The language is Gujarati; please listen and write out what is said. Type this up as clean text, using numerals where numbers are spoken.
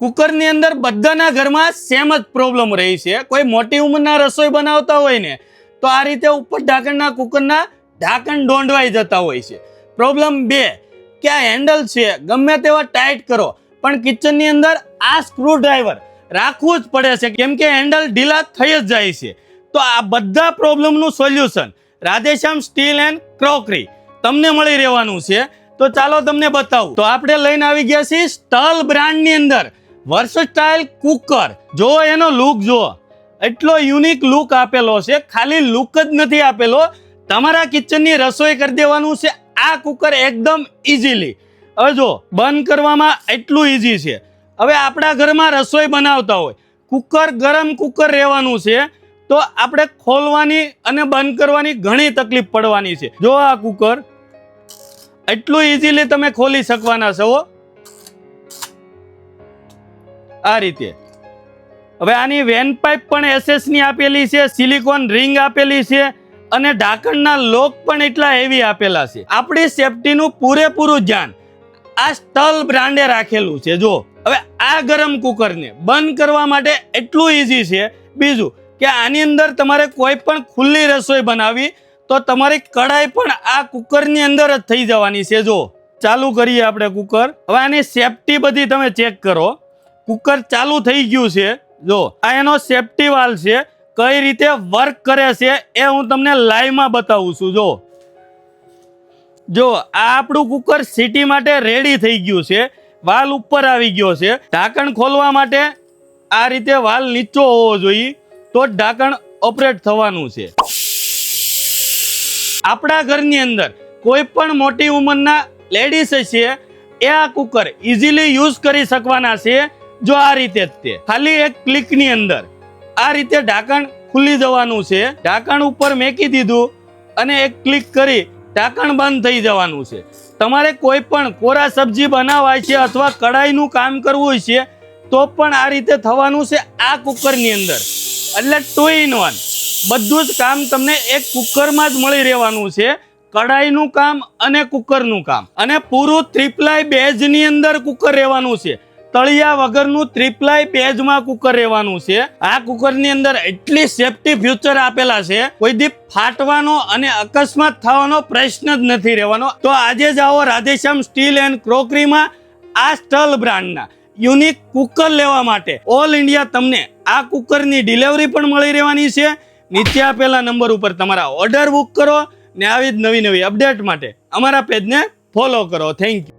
કુકરની અંદર બધાના ઘરમાં સેમ જ પ્રોબ્લેમ રહી છે. કોઈ મોટી ઉંમરના રસોઈ બનાવતા હોય ને તો આ રીતે ઉપર ઢાંકણના કુકરના ઢાંકણ દોંડવાઈ જતા હોય છે. પ્રોબ્લેમ 2 કે આ હેન્ડલ છે ગમે તેવા ટાઈટ કરો પણ કિચનની અંદર આ સ્ક્રૂ ડ્રાઈવર રાખવું જ પડે છે, કેમ કે હેન્ડલ ઢીલા થઈ જ જાય છે. તો આ બધા પ્રોબ્લેમનું solution Radheshyam steel and crockery તમને મળી રહેવાનું છે. તો ચાલો તમને બતાવું. તો આપણે લઈને આવી ગયા છીએ સ્ટલ બ્રાન્ડની અંદર વર્સટાઇલ કુકર. જો એનો લુક જો એટલો યુનિક લુક આપેલો છે. ખાલી લુક જ નથી આપેલો, તમારા કિચનની રસોઈ કરી દેવાનું છે આ કુકર એકદમ ઇઝીલી. હવે જો બંધ કરવામાં એટલું ઇઝી છે. હવે આપણા ઘરમાં રસોઈ બનાવતા હોય, કુકર ગરમ કુકર રહેવાનું છે તો આપણે ખોલવાની અને બંધ કરવાની ઘણી તકલીફ પડવાની છે. જો આ કુકર એટલું ઇઝીલી તમે ખોલી શકવાના છો આ રીતે. હવે આની વેન પાઇપ પણ એસએસ ની આપેલી છે, સિલિકોન રિંગ આપેલી છે અને ઢાંકણના લોક પણ એટલા હેવી આપેલા છે. આપણી સેફટીનું પૂરેપૂરું ધ્યાન આ સ્ટલ બ્રાન્ડે રાખેલું છે. જો હવે આ ગરમ કુકરને બંધ કરવા માટે એટલું ઇઝી છે. બીજું કે આની અંદર તમારે કોઈ પણ ખુલ્લી રસોઈ બનાવી તો તમારી કડાઈ પણ આ કુકરની અંદર જ થઈ જવાની છે. જો ચાલુ કરીએ આપણે કુકર. હવે આની સેફટી બધી તમે ચેક કરો. કુકર ચાલુ થઈ ગયું છે. જો આ એનો સેફટી વાલ્વ છે, કઈ રીતે વર્ક કરે છે એ હું તમને લાઈવમાં બતાવું છું. જો આ આપણું કુકર સીટી માટે રેડી થઈ ગયું છે. વાલ ઉપર આવી ગયો છે. ઢાંકણ ખોલવા માટે આ રીતે વાલ નીચો હોવો જોઈએ તો જ ઢાંકણ ઓપરેટ થવાનું છે. આપણા ઘરની અંદર કોઈ પણ મોટી ઉંમરના લેડીઝ છે એ આ કુકર ઇઝીલી યુઝ કરી શકવાના છે. જો આ રીતે જ તે ખાલી એક ક્લિકની અંદર આ રીતે ઢાંકણ ખુલી જવાનું છે. ઢાંકણ ઉપર મેકી દીધું અને એક ક્લિક કરી ઢાંકણ બંધ થઈ જવાનું છે. તમારે કોઈ પણ કોરા સબ્જી બનાવવા છે અથવા કડાઈનું કામ કરવું છે તો પણ આ રીતે થવાનું છે આ કુકરની અંદર. એટલે 2 in 1 બધું જ કામ તમને એક કુકરમાં જ મળી રહેવાનું છે. કડાઈનું કામ અને કુકરનું કામ, અને પૂરું 3ply બેઝની અંદર કુકર રહેવાનું છે. તળિયા વગરનું 3ply બેઝમાં કુકર રહેવાનું છે. આ કુકરની અંદર એટલી સેફટી ફ્યુચર આપેલા છે, કોઈ દી ફાટવાનો અને અકસ્માત થવાનો પ્રશ્ન જ નથી રહેવાનો. તો આજે જ આવો રાધેશ્યામ સ્ટીલ એન્ડ ક્રોકરીમાં આ સ્ટલ બ્રાન્ડના યુનિક કુકર લેવા માટે. ઓલ ઇન્ડિયા તમને આ કુકરની ડિલિવરી પણ મળી રહેવાની છે. નીચે આપેલા નંબર ઉપર તમારા ઓર્ડર બુક કરો ને આવી જ નવી નવી અપડેટ માટે અમારા પેજને ફોલો કરો. Thank you.